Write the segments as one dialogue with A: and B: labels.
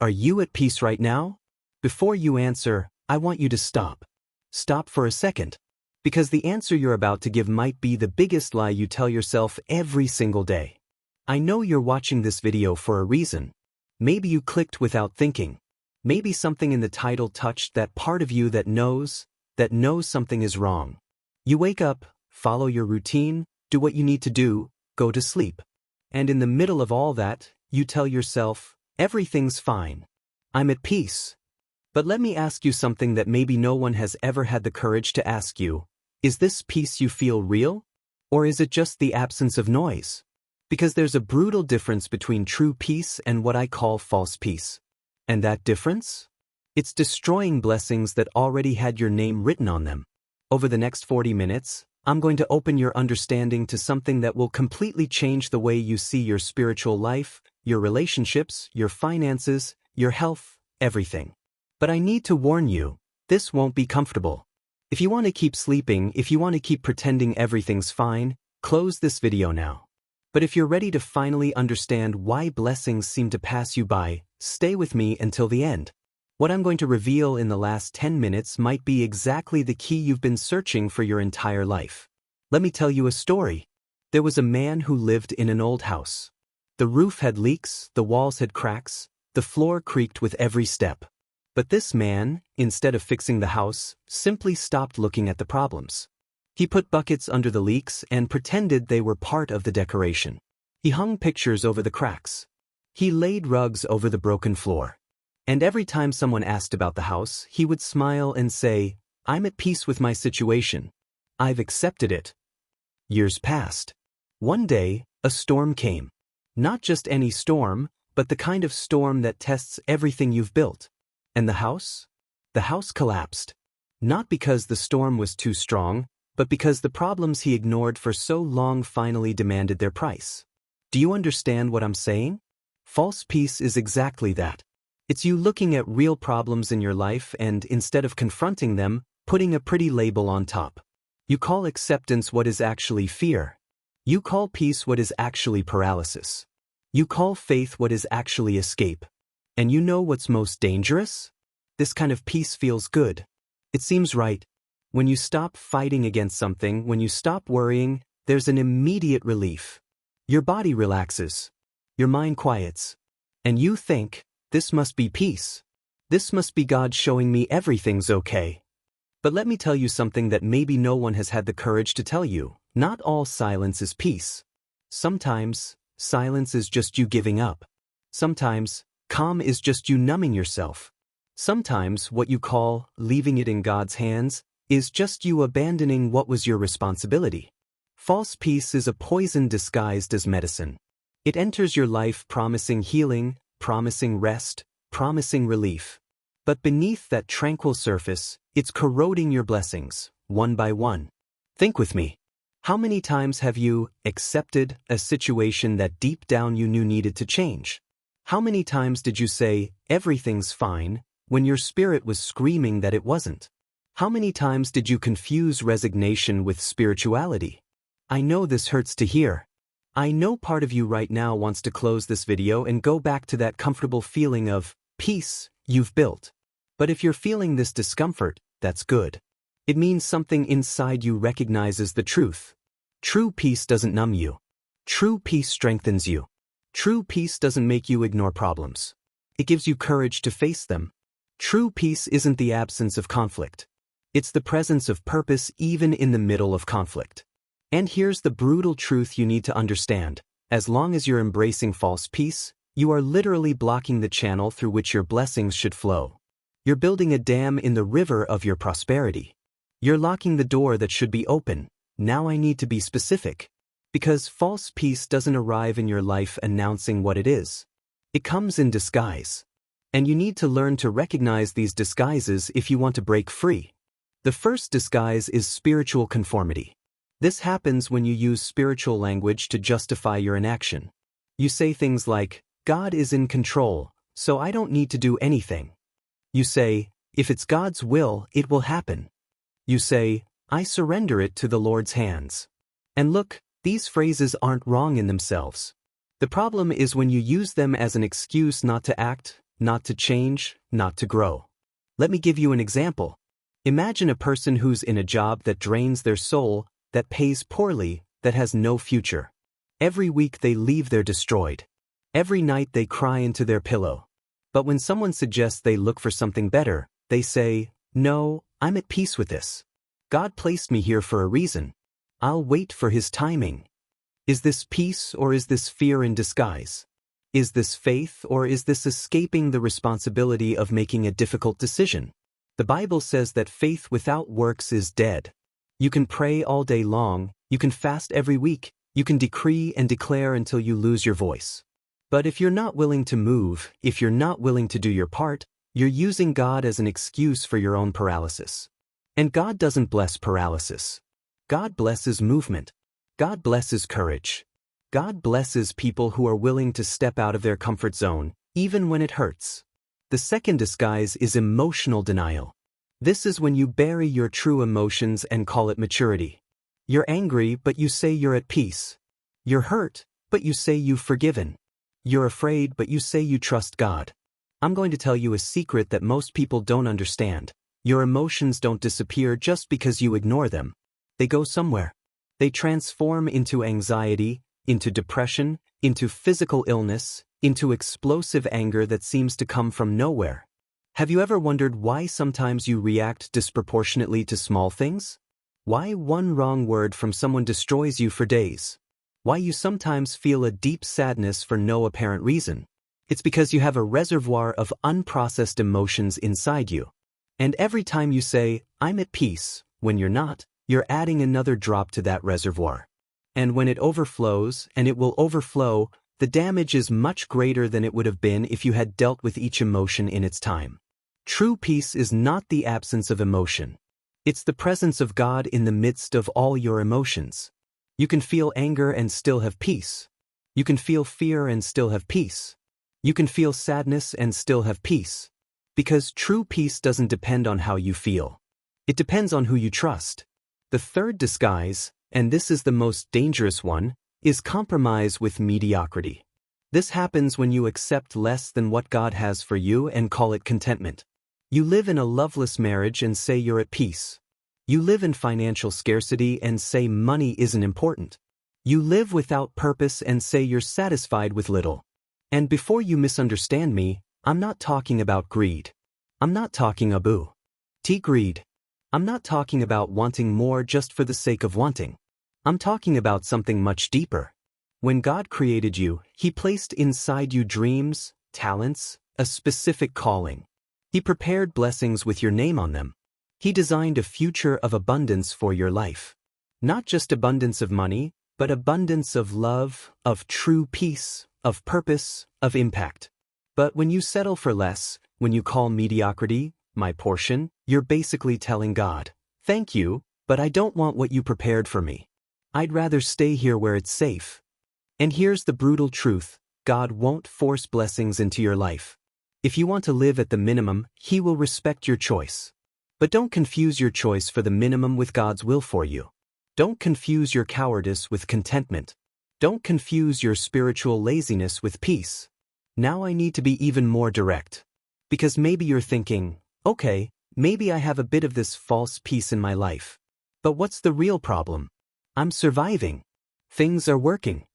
A: Are you at peace right now? Before you answer, I want you to stop. Stop for a second. Because the answer you're about to give might be the biggest lie you tell yourself every single day. I know you're watching this video for a reason. Maybe you clicked without thinking. Maybe something in the title touched that part of you that knows something is wrong. You wake up, follow your routine, do what you need to do, go to sleep. And in the middle of all that, you tell yourself, everything's fine. I'm at peace. But let me ask you something that maybe no one has ever had the courage to ask you. Is this peace you feel real? Or is it just the absence of noise? Because there's a brutal difference between true peace and what I call false peace. And that difference? It's destroying blessings that already had your name written on them. Over the next 40 minutes, I'm going to open your understanding to something that will completely change the way you see your spiritual life, your relationships, your finances, your health, everything. But I need to warn you, this won't be comfortable. If you want to keep sleeping, if you want to keep pretending everything's fine, close this video now. But if you're ready to finally understand why blessings seem to pass you by, stay with me until the end. What I'm going to reveal in the last 10 minutes might be exactly the key you've been searching for your entire life. Let me tell you a story. There was a man who lived in an old house. The roof had leaks, the walls had cracks, the floor creaked with every step. But this man, instead of fixing the house, simply stopped looking at the problems. He put buckets under the leaks and pretended they were part of the decoration. He hung pictures over the cracks. He laid rugs over the broken floor. And every time someone asked about the house, he would smile and say, I'm at peace with my situation. I've accepted it. Years passed. One day, a storm came. Not just any storm, but the kind of storm that tests everything you've built. And the house? The house collapsed. Not because the storm was too strong, but because the problems he ignored for so long finally demanded their price. Do you understand what I'm saying? False peace is exactly that. It's you looking at real problems in your life and, instead of confronting them, putting a pretty label on top. You call acceptance what is actually fear. You call peace what is actually paralysis. You call faith what is actually escape. And you know what's most dangerous? This kind of peace feels good. It seems right. When you stop fighting against something, when you stop worrying, there's an immediate relief. Your body relaxes. Your mind quiets. And you think, this must be peace. This must be God showing me everything's okay. But let me tell you something that maybe no one has had the courage to tell you. Not all silence is peace. Sometimes, silence is just you giving up. Sometimes, calm is just you numbing yourself. Sometimes, what you call leaving it in God's hands is just you abandoning what was your responsibility. False peace is a poison disguised as medicine. It enters your life promising healing, promising rest, promising relief. But beneath that tranquil surface, it's corroding your blessings, one by one. Think with me. How many times have you accepted a situation that deep down you knew needed to change? How many times did you say, everything's fine, when your spirit was screaming that it wasn't? How many times did you confuse resignation with spirituality? I know this hurts to hear. I know part of you right now wants to close this video and go back to that comfortable feeling of peace you've built. But if you're feeling this discomfort, that's good. It means something inside you recognizes the truth. True peace doesn't numb you. True peace strengthens you. True peace doesn't make you ignore problems. It gives you courage to face them. True peace isn't the absence of conflict. It's the presence of purpose even in the middle of conflict. And here's the brutal truth you need to understand. As long as you're embracing false peace, you are literally blocking the channel through which your blessings should flow. You're building a dam in the river of your prosperity. You're locking the door that should be open. Now I need to be specific. Because false peace doesn't arrive in your life announcing what it is. It comes in disguise. And you need to learn to recognize these disguises if you want to break free. The first disguise is spiritual conformity. This happens when you use spiritual language to justify your inaction. You say things like, God is in control, so I don't need to do anything. You say, if it's God's will, it will happen. You say, I surrender it to the Lord's hands. And look, these phrases aren't wrong in themselves. The problem is when you use them as an excuse not to act, not to change, not to grow. Let me give you an example. Imagine a person who's in a job that drains their soul, that pays poorly, that has no future. Every week they leave there destroyed. Every night they cry into their pillow. But when someone suggests they look for something better, they say, "No, I'm at peace with this. God placed me here for a reason. I'll wait for His timing." Is this peace or is this fear in disguise? Is this faith or is this escaping the responsibility of making a difficult decision? The Bible says that faith without works is dead. You can pray all day long, you can fast every week, you can decree and declare until you lose your voice. But if you're not willing to move, if you're not willing to do your part, you're using God as an excuse for your own paralysis. And God doesn't bless paralysis. God blesses movement. God blesses courage. God blesses people who are willing to step out of their comfort zone, even when it hurts. The second disguise is emotional denial. This is when you bury your true emotions and call it maturity. You're angry, but you say you're at peace. You're hurt, but you say you've forgiven. You're afraid, but you say you trust God. I'm going to tell you a secret that most people don't understand. Your emotions don't disappear just because you ignore them. They go somewhere. They transform into anxiety, into depression, into physical illness, into explosive anger that seems to come from nowhere. Have you ever wondered why sometimes you react disproportionately to small things? Why one wrong word from someone destroys you for days? Why you sometimes feel a deep sadness for no apparent reason? It's because you have a reservoir of unprocessed emotions inside you. And every time you say, "I'm at peace," when you're not, you're adding another drop to that reservoir. And when it overflows, and it will overflow, the damage is much greater than it would have been if you had dealt with each emotion in its time. True peace is not the absence of emotion. It's the presence of God in the midst of all your emotions. You can feel anger and still have peace. You can feel fear and still have peace. You can feel sadness and still have peace. Because true peace doesn't depend on how you feel. It depends on who you trust. The third disguise, and this is the most dangerous one, is compromise with mediocrity. This happens when you accept less than what God has for you and call it contentment. You live in a loveless marriage and say you're at peace. You live in financial scarcity and say money isn't important. You live without purpose and say you're satisfied with little. And before you misunderstand me, I'm not talking about greed. I'm not talking about greed. I'm not talking about wanting more just for the sake of wanting. I'm talking about something much deeper. When God created you, He placed inside you dreams, talents, a specific calling. He prepared blessings with your name on them. He designed a future of abundance for your life. Not just abundance of money, but abundance of love, of true peace, of purpose, of impact. But when you settle for less, when you call mediocrity my portion, you're basically telling God, "Thank you, but I don't want what you prepared for me. I'd rather stay here where it's safe." And here's the brutal truth: God won't force blessings into your life. If you want to live at the minimum, He will respect your choice. But don't confuse your choice for the minimum with God's will for you. Don't confuse your cowardice with contentment. Don't confuse your spiritual laziness with peace. Now I need to be even more direct. Because maybe you're thinking, okay, maybe I have a bit of this false peace in my life. But what's the real problem? I'm surviving. Things are working.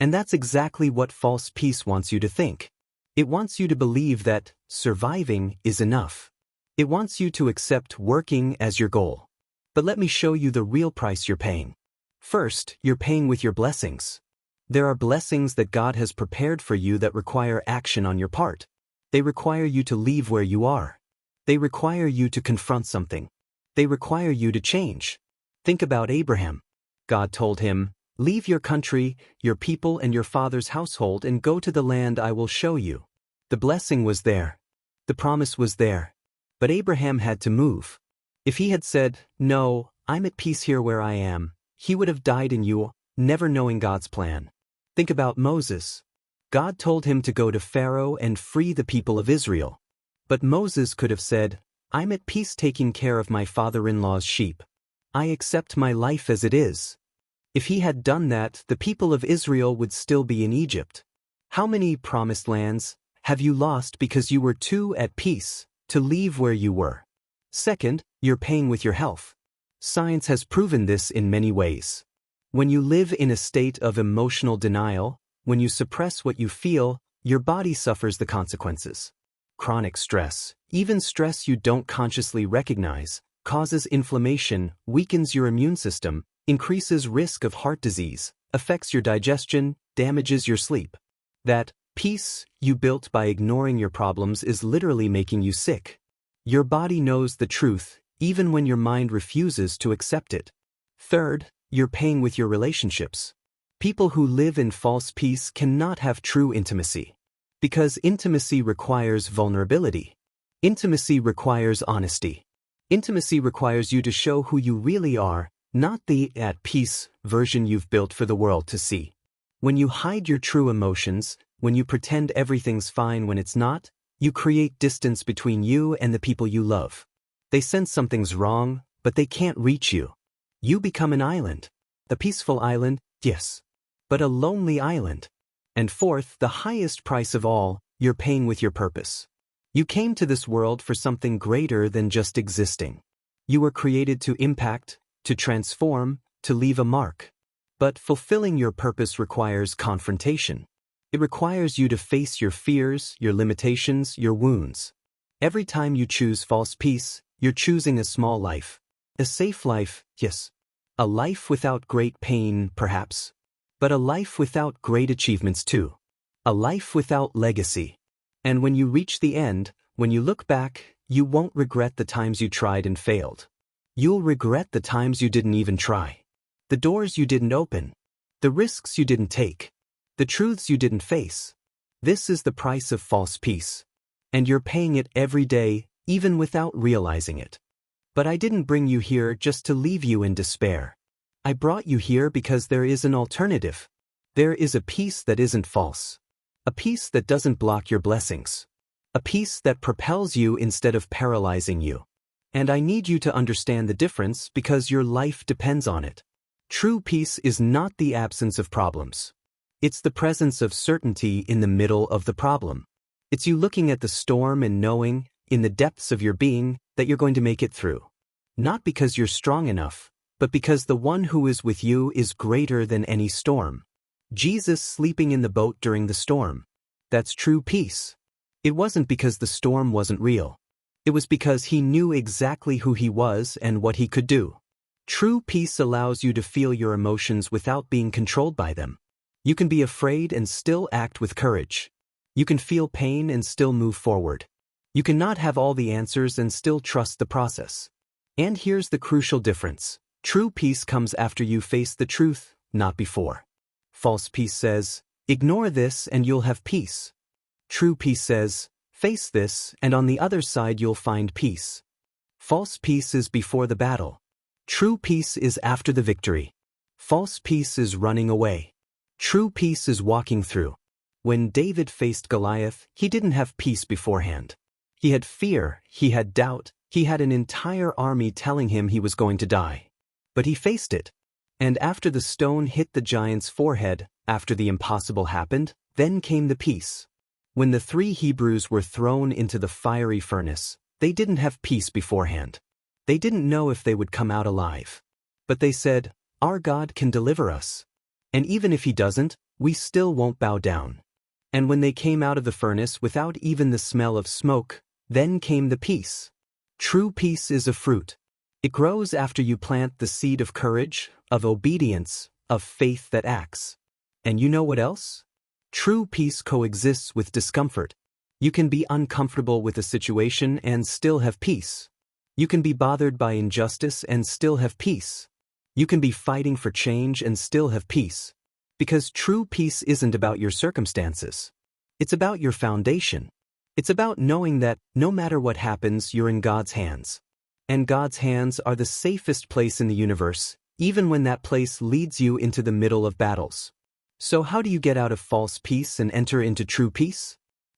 A: And that's exactly what false peace wants you to think. It wants you to believe that surviving is enough. It wants you to accept working as your goal. But let me show you the real price you're paying. First, you're paying with your blessings. There are blessings that God has prepared for you that require action on your part. They require you to leave where you are. They require you to confront something. They require you to change. Think about Abraham. God told him, "Leave your country, your people and your father's household and go to the land I will show you." The blessing was there. The promise was there. But Abraham had to move. If he had said, "No, I'm at peace here where I am," he would have died in you, never knowing God's plan. Think about Moses. God told him to go to Pharaoh and free the people of Israel. But Moses could have said, "I'm at peace taking care of my father-in-law's sheep. I accept my life as it is." If he had done that, the people of Israel would still be in Egypt. How many promised lands, Have you lost because you were too at peace to leave where you were? Second, you're paying with your health. Science has proven this in many ways. When you live in a state of emotional denial, when you suppress what you feel, your body suffers the consequences. Chronic stress, even stress you don't consciously recognize, causes inflammation, weakens your immune system, increases risk of heart disease, affects your digestion, damages your sleep. That peace you built by ignoring your problems is literally making you sick. Your body knows the truth, even when your mind refuses to accept it. Third, you're paying with your relationships. People who live in false peace cannot have true intimacy. Because intimacy requires vulnerability. Intimacy requires honesty. Intimacy requires you to show who you really are, not the at peace version you've built for the world to see. When you hide your true emotions, when you pretend everything's fine when it's not, you create distance between you and the people you love. They sense something's wrong, but they can't reach you. You become an island. A peaceful island, yes, but a lonely island. And fourth, the highest price of all, you're paying with your purpose. You came to this world for something greater than just existing. You were created to impact, to transform, to leave a mark. But fulfilling your purpose requires confrontation. It requires you to face your fears, your limitations, your wounds. Every time you choose false peace, you're choosing a small life. A safe life, yes. A life without great pain, perhaps. But a life without great achievements too. A life without legacy. And when you reach the end, when you look back, you won't regret the times you tried and failed. You'll regret the times you didn't even try. The doors you didn't open. The risks you didn't take. The truths you didn't face. This is the price of false peace. And you're paying it every day, even without realizing it. But I didn't bring you here just to leave you in despair. I brought you here because there is an alternative. There is a peace that isn't false. A peace that doesn't block your blessings. A peace that propels you instead of paralyzing you. And I need you to understand the difference because your life depends on it. True peace is not the absence of problems. It's the presence of certainty in the middle of the problem. It's you looking at the storm and knowing, in the depths of your being, that you're going to make it through. Not because you're strong enough, but because the one who is with you is greater than any storm. Jesus sleeping in the boat during the storm. That's true peace. It wasn't because the storm wasn't real. It was because he knew exactly who he was and what he could do. True peace allows you to feel your emotions without being controlled by them. You can be afraid and still act with courage. You can feel pain and still move forward. You cannot have all the answers and still trust the process. And here's the crucial difference. True peace comes after you face the truth, not before. False peace says, ignore this and you'll have peace. True peace says, face this and on the other side you'll find peace. False peace is before the battle. True peace is after the victory. False peace is running away. True peace is walking through. When David faced Goliath, he didn't have peace beforehand. He had fear, he had doubt, he had an entire army telling him he was going to die. But he faced it. And after the stone hit the giant's forehead, after the impossible happened, then came the peace. When the 3 Hebrews were thrown into the fiery furnace, they didn't have peace beforehand. They didn't know if they would come out alive. But they said, our God can deliver us. And even if he doesn't, we still won't bow down. And when they came out of the furnace without even the smell of smoke, then came the peace. True peace is a fruit. It grows after you plant the seed of courage, of obedience, of faith that acts. And you know what else? True peace coexists with discomfort. You can be uncomfortable with a situation and still have peace. You can be bothered by injustice and still have peace. You can be fighting for change and still have peace. Because true peace isn't about your circumstances. It's about your foundation. It's about knowing that, no matter what happens, you're in God's hands. And God's hands are the safest place in the universe, even when that place leads you into the middle of battles. So how do you get out of false peace and enter into true peace?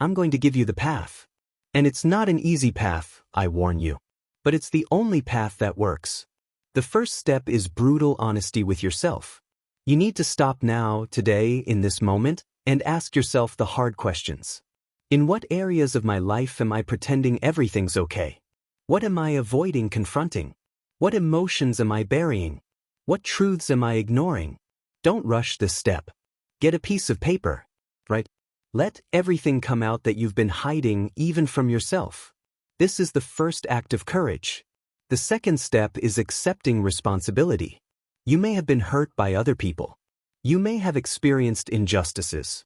A: I'm going to give you the path. And it's not an easy path, I warn you. But it's the only path that works. The first step is brutal honesty with yourself. You need to stop now, today, in this moment, and ask yourself the hard questions. In what areas of my life am I pretending everything's okay? What am I avoiding confronting? What emotions am I burying? What truths am I ignoring? Don't rush this step. Get a piece of paper, right? Let everything come out that you've been hiding even from yourself. This is the first act of courage. The second step is accepting responsibility. You may have been hurt by other people. You may have experienced injustices.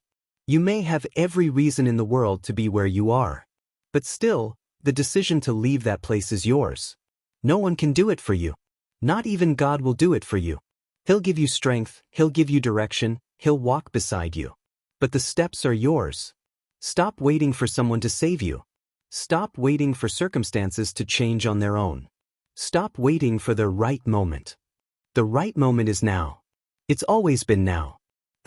A: You may have every reason in the world to be where you are. But still, the decision to leave that place is yours. No one can do it for you. Not even God will do it for you. He'll give you strength, He'll give you direction, He'll walk beside you. But the steps are yours. Stop waiting for someone to save you. Stop waiting for circumstances to change on their own. Stop waiting for the right moment. The right moment is now. It's always been now.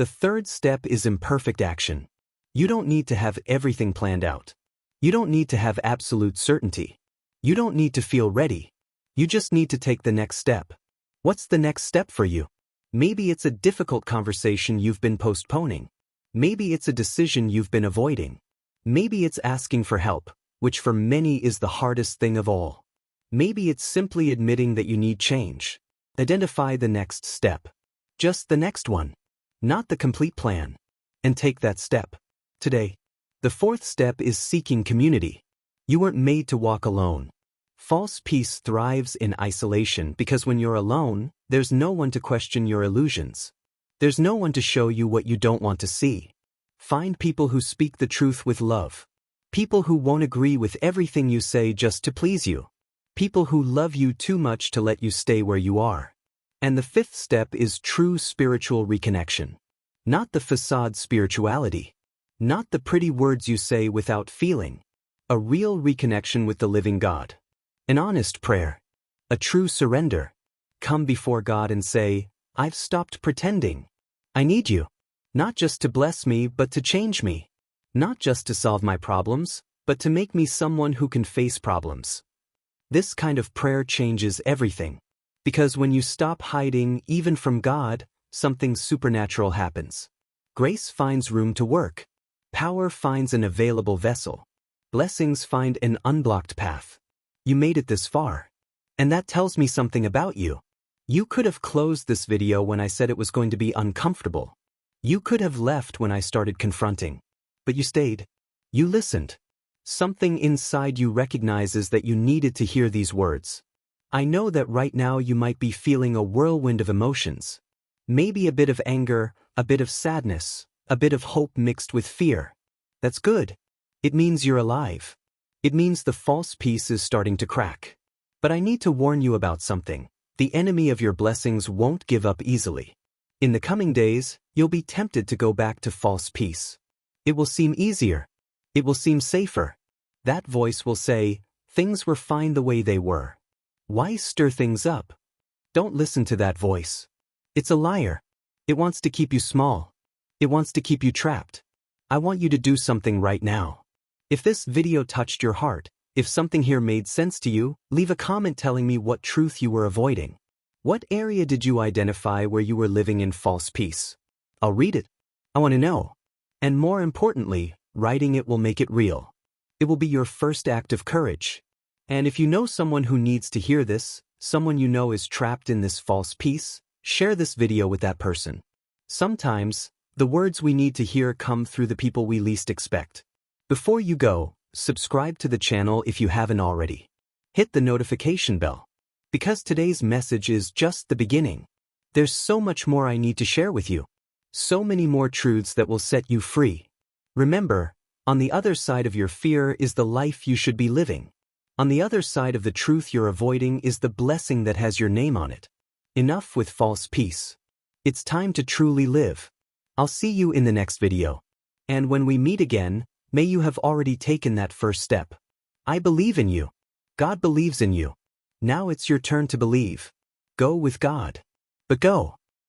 A: The third step is imperfect action. You don't need to have everything planned out. You don't need to have absolute certainty. You don't need to feel ready. You just need to take the next step. What's the next step for you? Maybe it's a difficult conversation you've been postponing. Maybe it's a decision you've been avoiding. Maybe it's asking for help, which for many is the hardest thing of all. Maybe it's simply admitting that you need change. Identify the next step. Just the next one. Not the complete plan. And take that step. Today. The fourth step is seeking community. You weren't made to walk alone. False peace thrives in isolation because when you're alone, there's no one to question your illusions. There's no one to show you what you don't want to see. Find people who speak the truth with love. People who won't agree with everything you say just to please you. People who love you too much to let you stay where you are. And the fifth step is true spiritual reconnection. Not the facade spirituality. Not the pretty words you say without feeling. A real reconnection with the living God. An honest prayer. A true surrender. Come before God and say, I've stopped pretending. I need you. Not just to bless me, but to change me. Not just to solve my problems, but to make me someone who can face problems. This kind of prayer changes everything. Because when you stop hiding, even from God, something supernatural happens. Grace finds room to work. Power finds an available vessel. Blessings find an unblocked path. You made it this far. And that tells me something about you. You could have closed this video when I said it was going to be uncomfortable. You could have left when I started confronting. But you stayed. You listened. Something inside you recognizes that you needed to hear these words. I know that right now you might be feeling a whirlwind of emotions. Maybe a bit of anger, a bit of sadness, a bit of hope mixed with fear. That's good. It means you're alive. It means the false peace is starting to crack. But I need to warn you about something. The enemy of your blessings won't give up easily. In the coming days, you'll be tempted to go back to false peace. It will seem easier. It will seem safer. That voice will say, things were fine the way they were. Why stir things up? Don't listen to that voice. It's a liar. It wants to keep you small. It wants to keep you trapped. I want you to do something right now. If this video touched your heart, if something here made sense to you, leave a comment telling me what truth you were avoiding. What area did you identify where you were living in false peace? I'll read it. I want to know. And more importantly, writing it will make it real. It will be your first act of courage. And if you know someone who needs to hear this, someone you know is trapped in this false peace, share this video with that person. Sometimes, the words we need to hear come through the people we least expect. Before you go, subscribe to the channel if you haven't already. Hit the notification bell. Because today's message is just the beginning. There's so much more I need to share with you. So many more truths that will set you free. Remember, on the other side of your fear is the life you should be living. On the other side of the truth you're avoiding is the blessing that has your name on it. Enough with false peace. It's time to truly live. I'll see you in the next video. And when we meet again, may you have already taken that first step. I believe in you. God believes in you. Now it's your turn to believe. Go with God. But go.